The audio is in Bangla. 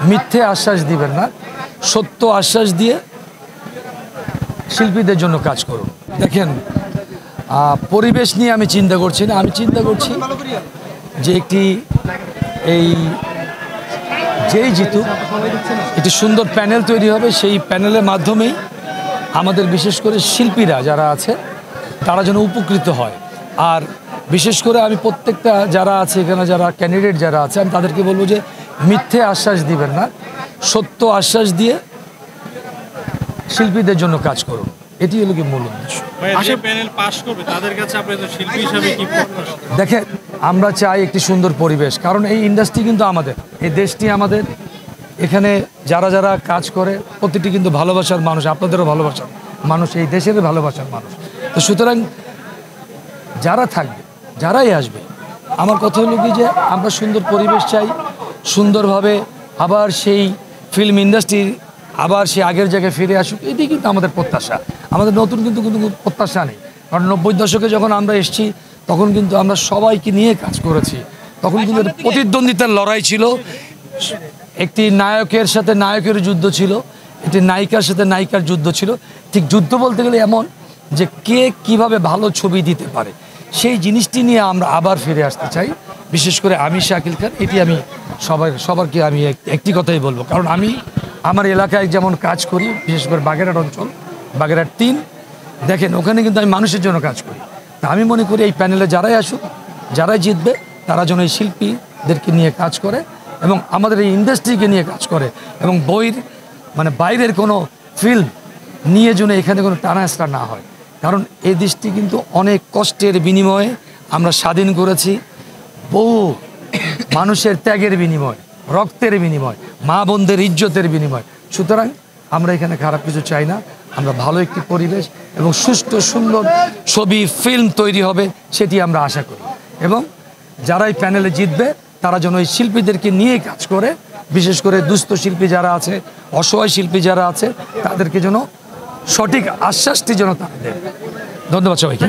মিথ্যে আশ্বাস দিবেন না, সত্য আশ্বাস দিয়ে শিল্পীদের জন্য কাজ করুন। দেখেন, পরিবেশ নিয়ে আমি চিন্তা করছি না, আমি চিন্তা করছি যে যেই জিতুক একটি সুন্দর প্যানেল তৈরি হবে, সেই প্যানেলের মাধ্যমেই আমাদের বিশেষ করে শিল্পীরা যারা আছে তারা যেন উপকৃত হয়। আর বিশেষ করে আমি প্রত্যেকটা যারা আছে এখানে, যারা ক্যান্ডিডেট যারা আছে, আমি তাদেরকে বলবো যে মিথ্যে আশ্বাস দিবেন না, সত্য আশ্বাস দিয়ে শিল্পীদের জন্য কাজ করুন। এটি হলো কি মূল উদ্দেশ্য। দেখেন, আমরা চাই একটি সুন্দর পরিবেশ, কারণ এই ইন্ডাস্ট্রি কিন্তু আমাদের, এই দেশটি আমাদের। এখানে যারা যারা কাজ করে প্রতিটি কিন্তু ভালোবাসার মানুষ, আপনাদেরও ভালোবাসার মানুষ, এই দেশেরও ভালোবাসার মানুষ। তো সুতরাং যারা থাকবে, যারাই আসবে, আমার কথা হলো কি যে আমরা সুন্দর পরিবেশ চাই, সুন্দরভাবে আবার সেই ফিল্ম ইন্ডাস্ট্রি আবার সে আগের জায়গায় ফিরে আসুক, এটি কিন্তু আমাদের প্রত্যাশা। আমাদের নতুন কিন্তু কোনো প্রত্যাশা নেই, কারণ 90 দশকে যখন আমরা এসেছি তখন কিন্তু আমরা সবাইকে নিয়ে কাজ করেছি। তখন কিন্তু প্রতিদ্বন্দ্বিতার লড়াই ছিল, একটি নায়কের সাথে নায়কের যুদ্ধ ছিল, একটি নায়িকার সাথে নায়িকার যুদ্ধ ছিল। ঠিক যুদ্ধ বলতে গেলে এমন যে কে কিভাবে ভালো ছবি দিতে পারে, সেই জিনিসটি নিয়ে আমরা আবার ফিরে আসতে চাই। বিশেষ করে আমি শাকিল খান, এটি আমি সবারকে আমি একটি কথাই বলবো, কারণ আমি আমার এলাকায় যেমন কাজ করি, বিশেষ করে বাগেরহাট অঞ্চল, বাগেরহাট 3, দেখেন ওখানে কিন্তু আমি মানুষের জন্য কাজ করি। তা আমি মনে করি এই প্যানেলে যারাই আসুক, যারাই জিতবে, তারা যেন এই শিল্পীদেরকে নিয়ে কাজ করে এবং আমাদের এই ইন্ডাস্ট্রিকে নিয়ে কাজ করে, এবং বাইরের কোনো ফিল্ম নিয়ে যেন এখানে কোনো টানাহেঁচড়া না হয়। কারণ এই দেশটি কিন্তু অনেক কষ্টের বিনিময়ে আমরা স্বাধীন করেছি, বহু মানুষের ত্যাগের বিনিময়, রক্তের বিনিময়, মা বোনদের ইজ্জতের বিনিময়। সুতরাং আমরা এখানে খারাপ কিছু চাই না, আমরা ভালো একটি পরিবেশ এবং সুষ্ঠু সুন্দর ছবি ফিল্ম তৈরি হবে সেটি আমরা আশা করি। এবং যারাই প্যানেলে জিতবে তারা যেন এই শিল্পীদেরকে নিয়ে কাজ করে, বিশেষ করে দুস্থ শিল্পী যারা আছে, অসহায় শিল্পী যারা আছে, তাদেরকে যেন সঠিক আশ্বাসটি যেন তারা দেয়। ধন্যবাদ সবাইকে।